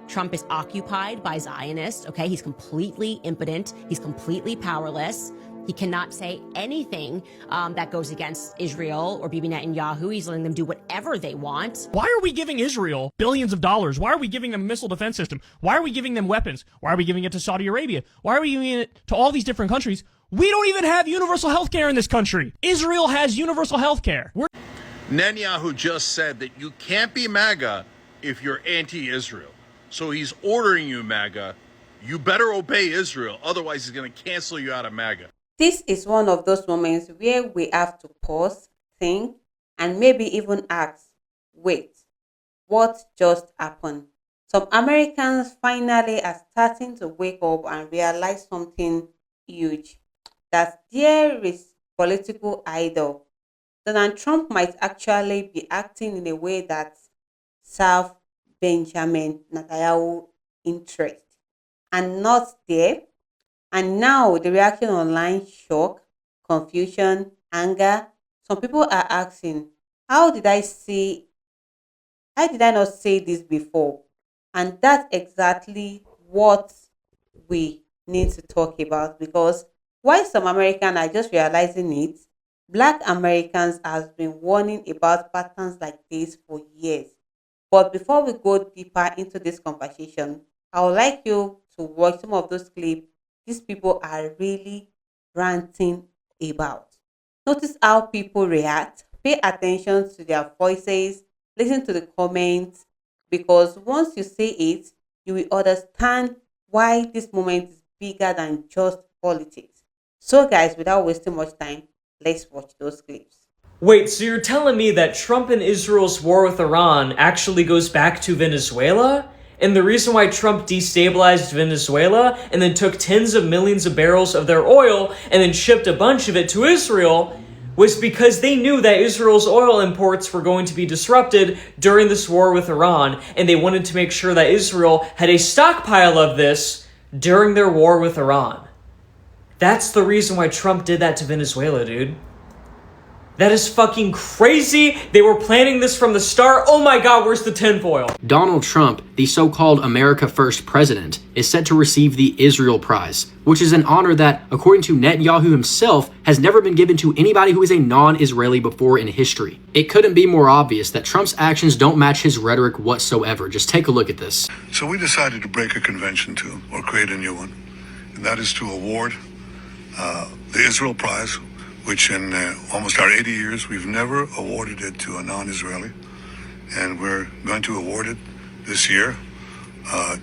Trump is occupied by Zionists, okay? He's completely impotent. He's completely powerless. He cannot say anything that goes against Israel or Bibi Netanyahu. He's letting them do whatever they want. Why are we giving Israel billions of dollars? Why are we giving them a missile defense system? Why are we giving them weapons? Why are we giving it to Saudi Arabia? Why are we giving it to all these different countries? We don't even have universal health care in this country. Israel has universal health care. Netanyahu just said that you can't be MAGA if you're anti-Israel. So he's ordering you, MAGA, you better obey Israel. Otherwise, he's going to cancel you out of MAGA. This is one of those moments where we have to pause, think, and maybe even ask, wait, what just happened? Some Americans finally are starting to wake up and realize something huge, that there is political idol. Donald Trump might actually be acting in a way that serves Benjamin Netanyahu's interest and not there. And now the reaction online, shock, confusion, anger. Some people are asking, how did I not say this before? And that's exactly what we need to talk about, because while some Americans are just realizing it, Black Americans has been warning about patterns like this for years. But before we go deeper into this conversation, I would like you to watch some of those clips these people are really ranting about. Notice how people react. Pay attention to their voices. Listen to the comments. Because once you say it, you will understand why this moment is bigger than just politics. So guys, without wasting much time, let's watch those clips. Wait, so you're telling me that Trump and Israel's war with Iran actually goes back to Venezuela? And the reason why Trump destabilized Venezuela and then took tens of millions of barrels of their oil and then shipped a bunch of it to Israel was because they knew that Israel's oil imports were going to be disrupted during this war with Iran, and they wanted to make sure that Israel had a stockpile of this during their war with Iran. That's the reason why Trump did that to Venezuela, dude. That is fucking crazy. They were planning this from the start. Oh my God, where's the tinfoil? Donald Trump, the so-called America First president, is set to receive the Israel Prize, which is an honor that, according to Netanyahu himself, has never been given to anybody who is a non-Israeli before in history. It couldn't be more obvious that Trump's actions don't match his rhetoric whatsoever. Just take a look at this. So we decided to break a convention too, or create a new one, and that is to award the Israel Prize, which in almost our 80 years, we've never awarded it to a non-Israeli. And we're going to award it this year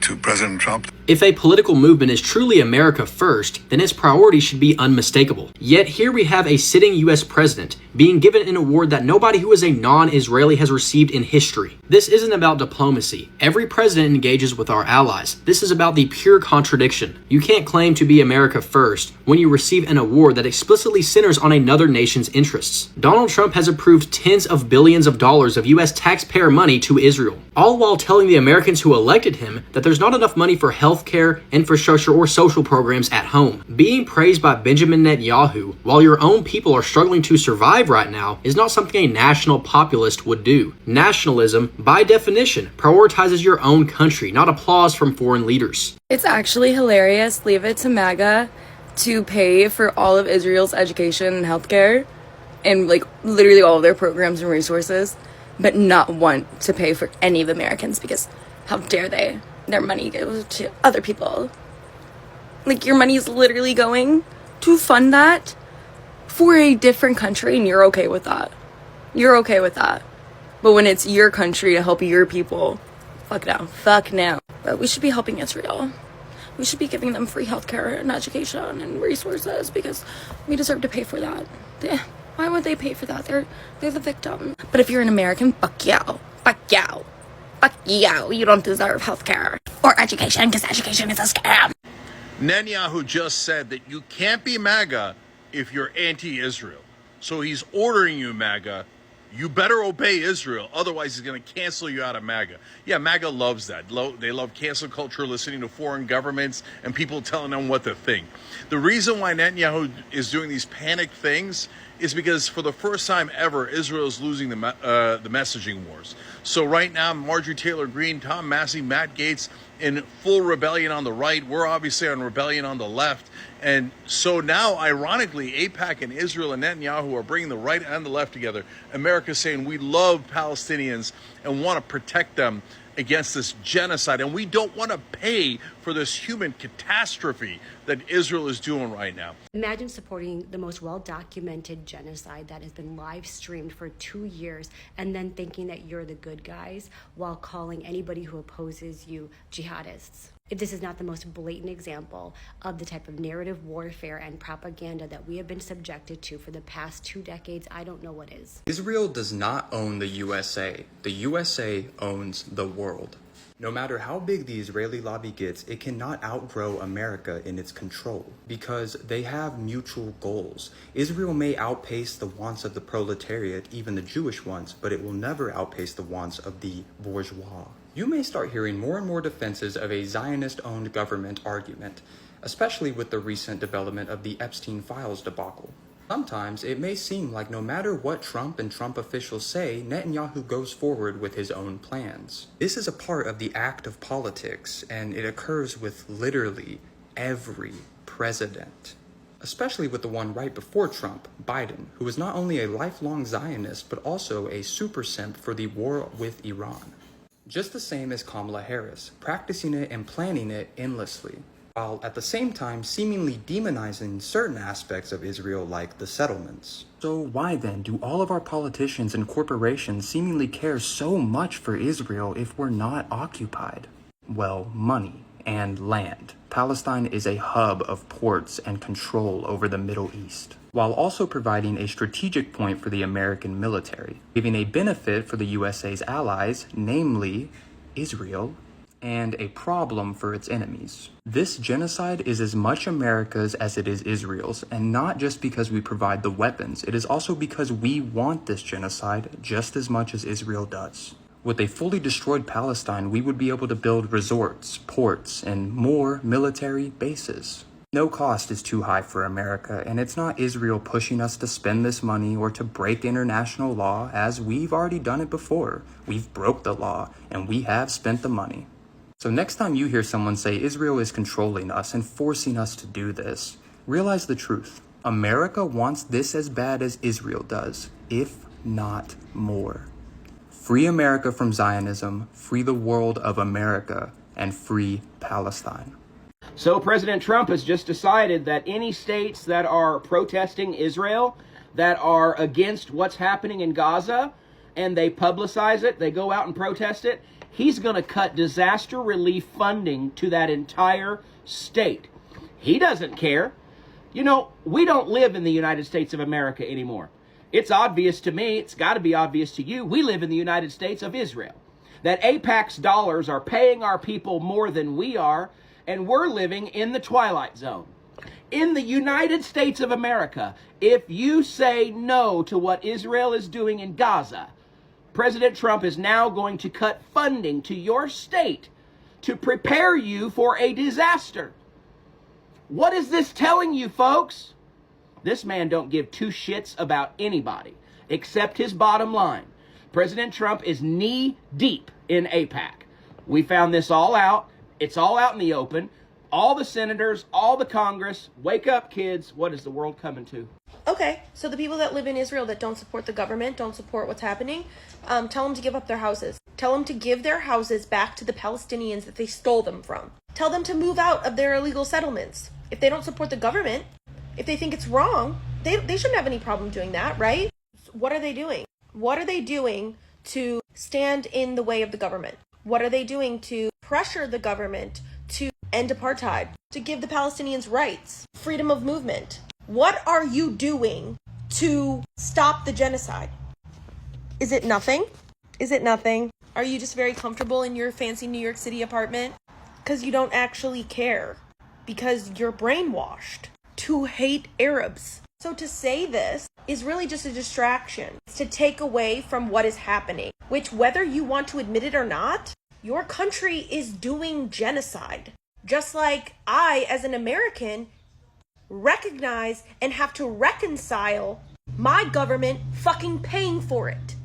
to President Trump. If a political movement is truly America first, then its priorities should be unmistakable. Yet here we have a sitting US president being given an award that nobody who is a non-Israeli has received in history. This isn't about diplomacy. Every president engages with our allies. This is about the pure contradiction. You can't claim to be America first when you receive an award that explicitly centers on another nation's interests. Donald Trump has approved tens of billions of dollars of US taxpayer money to Israel, all while telling the Americans who elected him that there's not enough money for healthcare, infrastructure, or social programs at home. Being praised by Benjamin Netanyahu while your own people are struggling to survive right now is not something a national populist would do. Nationalism, by definition, prioritizes your own country, not applause from foreign leaders. It's actually hilarious. Leave it to MAGA to pay for all of Israel's education and healthcare and like literally all of their programs and resources, but not want to pay for any of Americans, because how dare they? Their money goes to other people. Like, your money is literally going to fund that for a different country, and you're okay with that. You're okay with that. But when it's your country to help your people, fuck no. Fuck no. But we should be helping Israel. We should be giving them free healthcare and education and resources, because we deserve to pay for that. Why would they pay for that? They're the victim. But if you're an American, fuck you. Fuck you. Fuck you. You don't deserve healthcare or education, because education is a scam. Netanyahu just said that you can't be MAGA if you're anti-Israel. So he's ordering you, MAGA, you better obey Israel. Otherwise, he's going to cancel you out of MAGA. Yeah, MAGA loves that. They love cancel culture, listening to foreign governments and people telling them what to think. The reason why Netanyahu is doing these panic things is because for the first time ever, Israel is losing the messaging wars. So right now, Marjorie Taylor Greene, Tom Massey, Matt Gaetz in full rebellion on the right. We're obviously on rebellion on the left. And so now, ironically, AIPAC and Israel and Netanyahu are bringing the right and the left together. America's saying we love Palestinians and want to protect them against this genocide. And we don't want to pay for this human catastrophe that Israel is doing right now. Imagine supporting the most well-documented genocide that has been live streamed for 2 years and then thinking that you're the good guys while calling anybody who opposes you jihadists. If this is not the most blatant example of the type of narrative warfare and propaganda that we have been subjected to for the past 2 decades, I don't know what is. Israel does not own the USA. The USA owns the world. No matter how big the Israeli lobby gets, it cannot outgrow America in its control because they have mutual goals. Israel may outpace the wants of the proletariat, even the Jewish ones, but it will never outpace the wants of the bourgeois. You may start hearing more and more defenses of a Zionist-owned government argument, especially with the recent development of the Epstein Files debacle. Sometimes it may seem like no matter what Trump and Trump officials say, Netanyahu goes forward with his own plans. This is a part of the act of politics, and it occurs with literally every president. Especially with the one right before Trump, Biden, who is not only a lifelong Zionist, but also a super simp for the war with Iran. Just the same as Kamala Harris, practicing it and planning it endlessly, while at the same time seemingly demonizing certain aspects of Israel like the settlements. So why then do all of our politicians and corporations seemingly care so much for Israel if we're not occupied? Well, money and land. Palestine is a hub of ports and control over the Middle East, while also providing a strategic point for the American military, giving a benefit for the USA's allies, namely Israel, and a problem for its enemies. This genocide is as much America's as it is Israel's, and not just because we provide the weapons, it is also because we want this genocide just as much as Israel does. With a fully destroyed Palestine, we would be able to build resorts, ports, and more military bases. No cost is too high for America, and it's not Israel pushing us to spend this money or to break international law, as we've already done it before. We've broke the law, and we have spent the money. So next time you hear someone say Israel is controlling us and forcing us to do this, realize the truth. America wants this as bad as Israel does, if not more. Free America from Zionism, free the world of America, and free Palestine. So President Trump has just decided that any states that are protesting Israel, that are against what's happening in Gaza, and they publicize it, they go out and protest it, he's going to cut disaster relief funding to that entire state. He doesn't care. You know, we don't live in the United States of America anymore. It's obvious to me, it's got to be obvious to you, we live in the United States of Israel. That AIPAC's dollars are paying our people more than we are, and we're living in the twilight zone. In the United States of America, if you say no to what Israel is doing in Gaza, President Trump is now going to cut funding to your state to prepare you for a disaster. What is this telling you, folks? This man don't give two shits about anybody except his bottom line. President Trump is knee deep in AIPAC. We found this all out. It's all out in the open. All the senators, all the Congress, wake up, kids. What is the world coming to? Okay, so the people that live in Israel that don't support the government, don't support what's happening, tell them to give up their houses. Tell them to give their houses back to the Palestinians that they stole them from. Tell them to move out of their illegal settlements. If they don't support the government, if they think it's wrong, they shouldn't have any problem doing that, right? What are they doing? What are they doing to stand in the way of the government? What are they doing to pressure the government to end apartheid, to give the Palestinians rights, freedom of movement? What are you doing to stop the genocide? Is it nothing? Is it nothing? Are you just very comfortable in your fancy New York City apartment? Because you don't actually care. Because you're brainwashed to hate Arabs. So to say this is really just a distraction. It's to take away from what is happening, which, whether you want to admit it or not, your country is doing genocide. Just like I, as an American, recognize and have to reconcile my government fucking paying for it.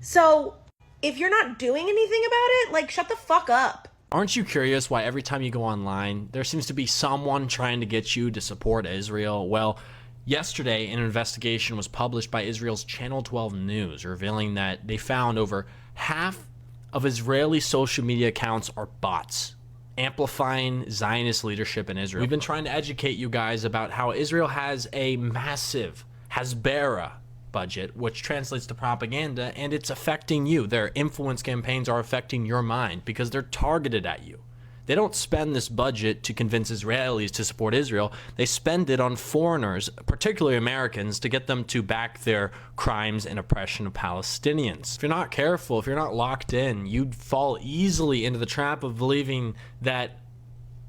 So if you're not doing anything about it, like, shut the fuck up. Aren't you curious why every time you go online, there seems to be someone trying to get you to support Israel? Well, yesterday, an investigation was published by Israel's Channel 12 News, revealing that they found over half of Israeli social media accounts are bots, amplifying Zionist leadership in Israel. We've been trying to educate you guys about how Israel has a massive Hasbara budget, which translates to propaganda, and it's affecting you. Their influence campaigns are affecting your mind because they're targeted at you. They don't spend this budget to convince Israelis to support Israel. They spend it on foreigners, particularly Americans, to get them to back their crimes and oppression of Palestinians. If you're not careful, if you're not locked in, you'd fall easily into the trap of believing that,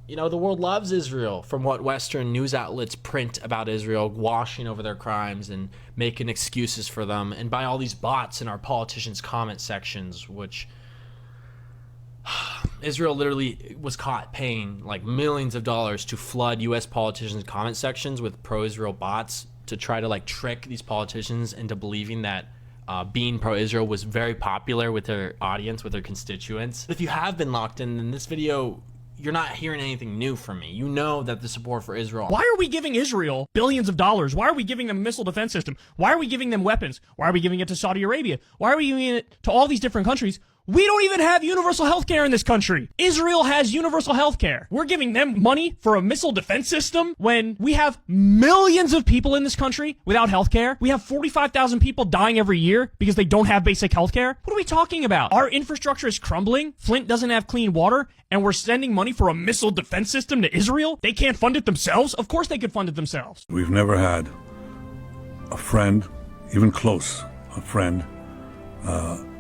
you know, the world loves Israel from what Western news outlets print about Israel, washing over their crimes and making excuses for them, and by all these bots in our politicians' comment sections, which Israel literally was caught paying like millions of dollars to flood U.S. politicians' comment sections with pro-Israel bots to try to like trick these politicians into believing that being pro-Israel was very popular with their audience, with their constituents. If you have been locked in this video, you're not hearing anything new from me. You know that the support for Israel. Why are we giving Israel billions of dollars? Why are we giving them a missile defense system? Why are we giving them weapons? Why are we giving it to Saudi Arabia? Why are we giving it to all these different countries? We don't even have universal health care in this country. Israel has universal health care. We're giving them money for a missile defense system when we have millions of people in this country without health care. We have 45,000 people dying every year because they don't have basic health care. What are we talking about? Our infrastructure is crumbling. Flint doesn't have clean water, and we're sending money for a missile defense system to Israel? They can't fund it themselves? Of course they could fund it themselves. We've never had a friend, even close, a friend,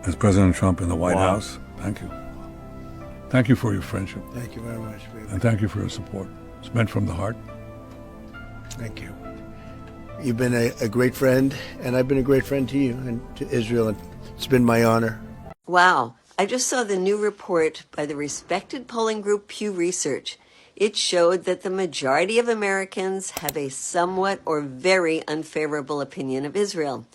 as President Trump in the White House. Thank you. Thank you for your friendship. Thank you very much, baby. And thank you for your support. It's meant from the heart. Thank you. You've been a great friend, and I've been a great friend to you and to Israel, and it's been my honor. Wow. I just saw the new report by the respected polling group Pew Research. It showed that the majority of Americans have a somewhat or very unfavorable opinion of Israel.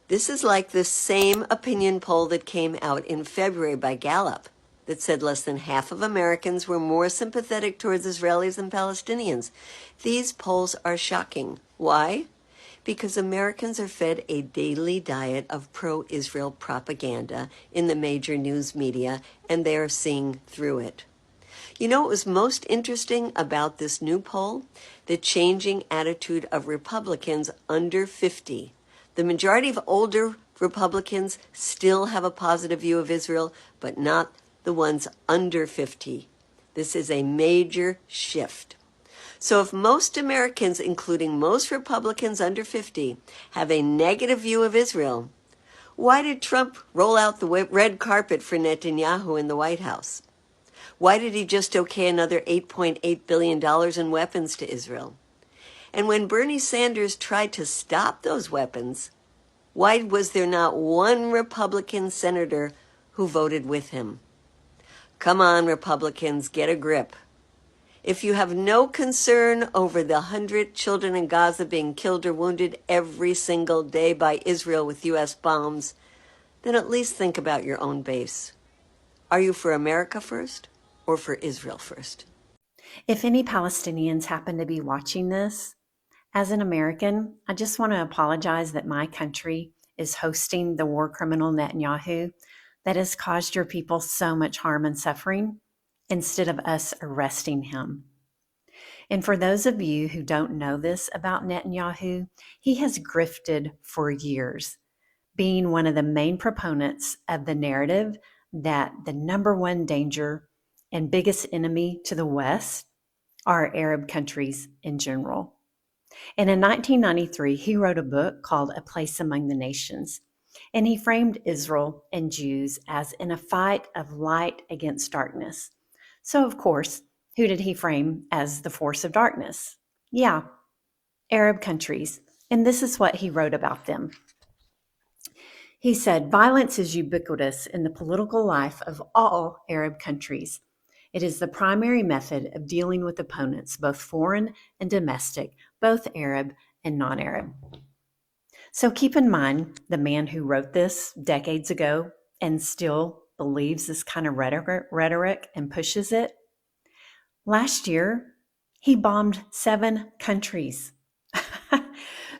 This is like the same opinion poll that came out in February by Gallup that said less than half of Americans were more sympathetic towards Israelis than Palestinians. These polls are shocking. Why? Because Americans are fed a daily diet of pro-Israel propaganda in the major news media, and they are seeing through it. You know what was most interesting about this new poll? The changing attitude of Republicans under 50. The majority of older Republicans still have a positive view of Israel, but not the ones under 50. This is a major shift. So if most Americans, including most Republicans under 50, have a negative view of Israel, why did Trump roll out the red carpet for Netanyahu in the White House? Why did he just okay another $8.8 billion in weapons to Israel? And when Bernie Sanders tried to stop those weapons, why was there not one Republican senator who voted with him? Come on, Republicans, get a grip. If you have no concern over the 100 children in Gaza being killed or wounded every single day by Israel with U.S. bombs, then at least think about your own base. Are you for America first or for Israel first? If any Palestinians happen to be watching this, as an American, I just want to apologize that my country is hosting the war criminal Netanyahu that has caused your people so much harm and suffering instead of us arresting him. And for those of you who don't know this about Netanyahu, he has grifted for years, being one of the main proponents of the narrative that the number one danger and biggest enemy to the West are Arab countries in general. And in 1993, he wrote a book called A Place Among the Nations, and he framed Israel and Jews as in a fight of light against darkness. So, of course, who did he frame as the force of darkness? Yeah, Arab countries. And this is what he wrote about them. He said, violence is ubiquitous in the political life of all Arab countries. It is the primary method of dealing with opponents, both foreign and domestic, both Arab and non-Arab. So keep in mind the man who wrote this decades ago and still believes this kind of rhetoric and pushes it. Last year, he bombed 7 countries.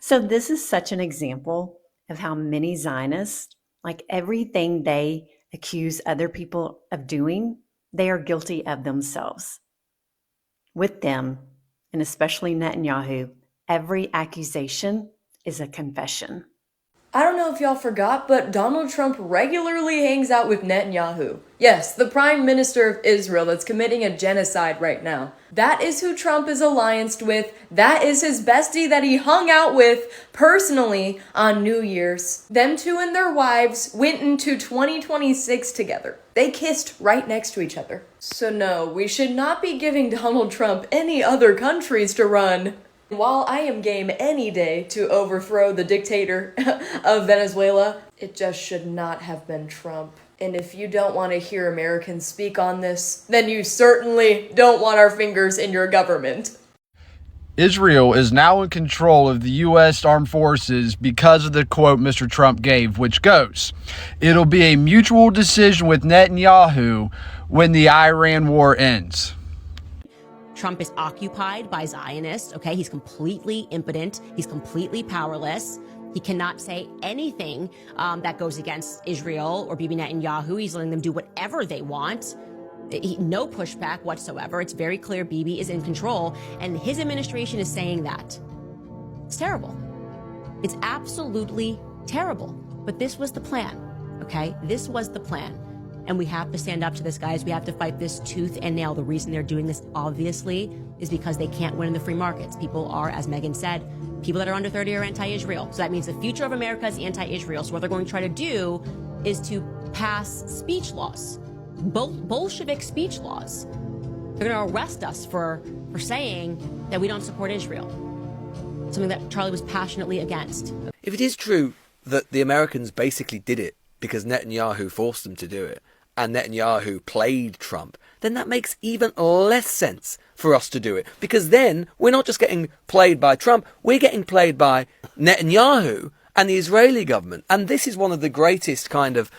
So this is such an example of how many Zionists, like everything they accuse other people of doing, they are guilty of themselves. With them, and especially Netanyahu, every accusation is a confession. I don't know if y'all forgot, but Donald Trump regularly hangs out with Netanyahu. Yes, the Prime Minister of Israel that's committing a genocide right now. That is who Trump is allianced with. That is his bestie that he hung out with personally on New Year's. Them two and their wives went into 2026 together. They kissed right next to each other. So no, we should not be giving Donald Trump any other countries to run. While I am game any day to overthrow the dictator of Venezuela, it just should not have been Trump. And if you don't want to hear Americans speak on this, then you certainly don't want our fingers in your government. Israel is now in control of the U.S. armed forces because of the quote Mr. Trump gave, which goes, "It'll be a mutual decision with Netanyahu when the Iran war ends." Trump is occupied by Zionists, okay? He's completely impotent. He's completely powerless. He cannot say anything that goes against Israel or Bibi Netanyahu. He's letting them do whatever they want. No pushback whatsoever. It's very clear Bibi is in control, and his administration is saying that. It's terrible. It's absolutely terrible. But this was the plan, okay? This was the plan. And we have to stand up to this, guys. We have to fight this tooth and nail. The reason they're doing this, obviously, is because they can't win in the free markets. People are, as Megan said, people that are under 30 are anti-Israel. So that means the future of America is anti-Israel. So what they're going to try to do is to pass speech laws, Bolshevik speech laws. They're going to arrest us for saying that we don't support Israel, something that Charlie was passionately against. If it is true that the Americans basically did it because Netanyahu forced them to do it, and Netanyahu played Trump, then that makes even less sense for us to do it. Because then we're not just getting played by Trump, we're getting played by Netanyahu and the Israeli government. And this is one of the greatest kind of,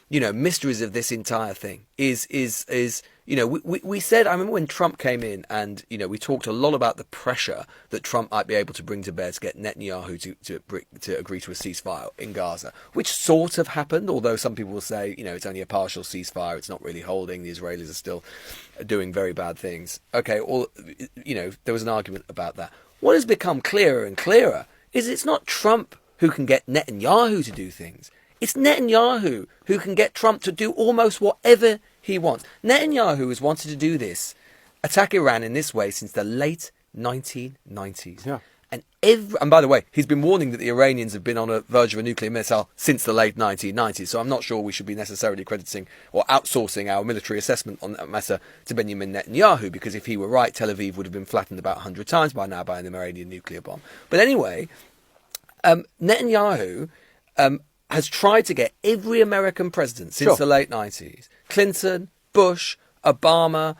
mysteries of this entire thing is we said, I remember when Trump came in and, we talked a lot about the pressure that Trump might be able to bring to bear to get Netanyahu to agree to a ceasefire in Gaza, which sort of happened, although some people will say, it's only a partial ceasefire, it's not really holding, the Israelis are still doing very bad things. Okay, there was an argument about that. What has become clearer and clearer is it's not Trump who can get Netanyahu to do things. It's Netanyahu who can get Trump to do almost whatever he wants. Netanyahu has wanted to do this, attack Iran in this way since the late 1990s. Yeah. And by the way, he's been warning that the Iranians have been on the verge of a nuclear missile since the late 1990s. So I'm not sure we should be necessarily crediting or outsourcing our military assessment on that matter to Benjamin Netanyahu, because if he were right, Tel Aviv would have been flattened about 100 times by now by an Iranian nuclear bomb. But anyway, Netanyahu has tried to get every American president since the late 90s, Clinton, Bush, Obama,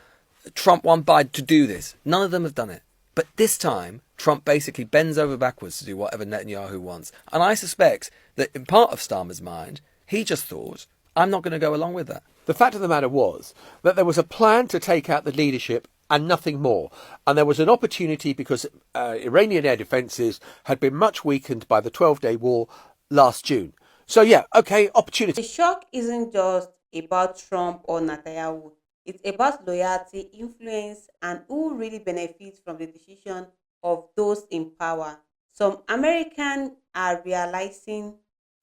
Trump, one Biden, to do this. None of them have done it. But this time, Trump basically bends over backwards to do whatever Netanyahu wants. And I suspect that in part of Starmer's mind, he just thought, I'm not going to go along with that. The fact of the matter was that there was a plan to take out the leadership and nothing more. And there was an opportunity because Iranian air defences had been much weakened by the 12-day war last June. So, yeah, okay, opportunity. The shock isn't just about Trump or Netanyahu. It's about loyalty, influence, and who really benefits from the decision of those in power. Some Americans are realizing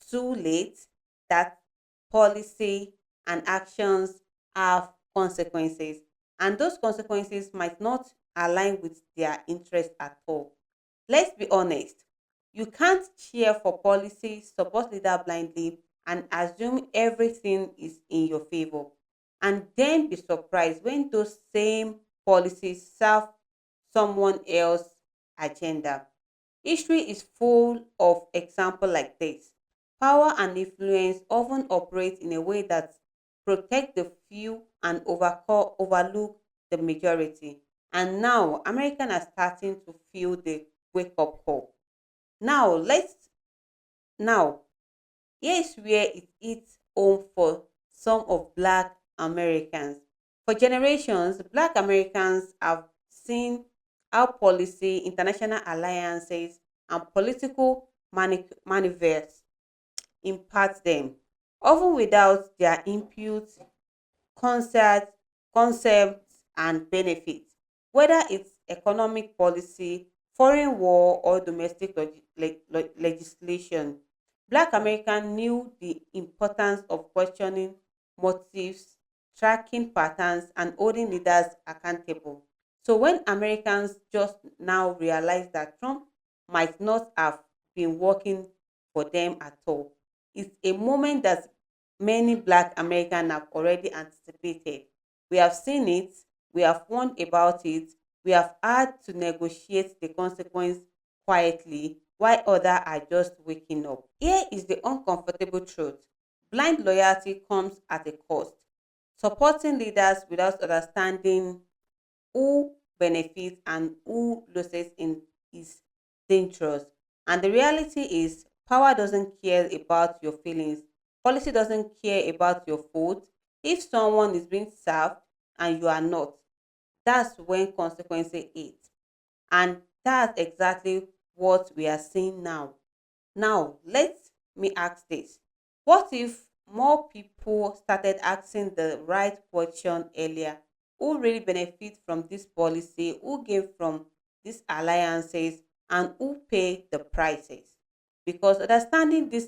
too late that policy and actions have consequences, and those consequences might not align with their interest at all. Let's be honest. You can't cheer for policy, support leader blindly, and assume everything is in your favor, and then be surprised when those same policies serve someone else's agenda. History is full of examples like this. Power and influence often operate in a way that protect the few and overlook the majority. And now Americans are starting to feel the wake-up call. Now, let's Now, here is where it hits home for some of Black Americans. For generations, Black Americans have seen how policy, international alliances, and political maneuvers impact them, often without their input, concerts, concepts, and benefits, whether it's economic policy, foreign war, or domestic legislation. Black Americans knew the importance of questioning motives, tracking patterns, and holding leaders accountable. So when Americans just now realize that Trump might not have been working for them at all, it's a moment that many Black Americans have already anticipated. We have seen it, we have warned about it, we have had to negotiate the consequence quietly while others are just waking up. Here is the uncomfortable truth: blind loyalty comes at a cost. Supporting leaders without understanding who benefits and who loses in is dangerous. And the reality is, power doesn't care about your feelings. Policy doesn't care about your vote. If someone is being served and you are not, that's when consequences hit. And that's exactly what we are seeing now. Now, let me ask this: what if more people started asking the right question earlier? Who really benefit from this policy? Who gain from these alliances? And who pay the prices? Because understanding these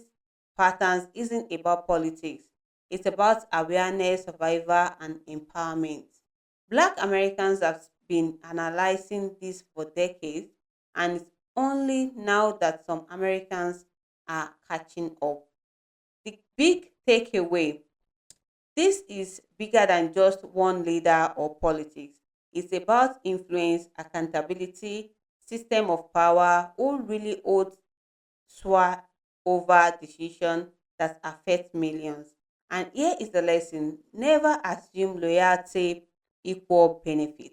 patterns isn't about politics, it's about awareness, survival, and empowerment. Black Americans have been analyzing this for decades, and it's only now that some Americans are catching up. The big takeaway: this is bigger than just one leader or politics. It's about influence, accountability, system of power, who really holds sway over decisions that affect millions. And here is the lesson: never assume loyalty equal benefit.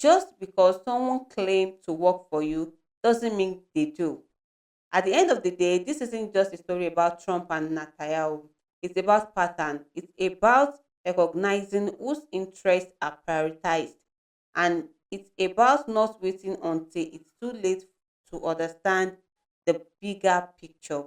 Just because someone claims to work for you doesn't mean they do. At the end of the day, this isn't just a story about Trump and Netanyahu. It's about pattern. It's about recognizing whose interests are prioritized. And it's about not waiting until it's too late to understand the bigger picture.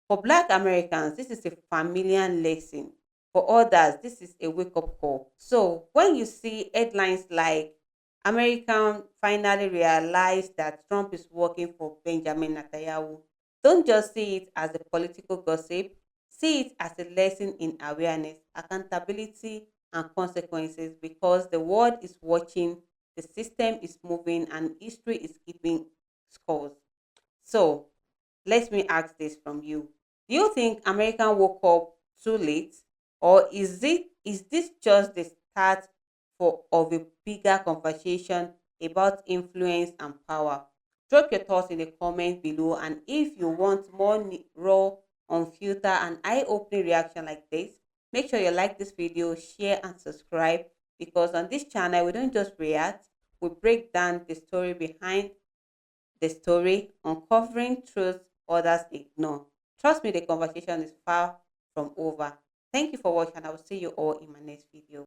For Black Americans, this is a familiar lesson. For others, this is a wake up call. So when you see headlines like American finally realized that Trump is working for Benjamin Netanyahu, don't just see it as a political gossip, see it as a lesson in awareness, accountability, and consequences, because the world is watching, the system is moving, and history is keeping scores. So let me ask this from you: do you think America woke up too late, or is this just the start of a bigger conversation about influence and power? Drop your thoughts in the comment below, and if you want more raw, unfiltered, and eye-opening reaction like this, make sure you like this video, share, and subscribe, because on this channel we don't just react, we break down the story behind the story, uncovering truths others ignore. Trust me, the conversation is far from over. Thank you for watching, and I will see you all in my next video.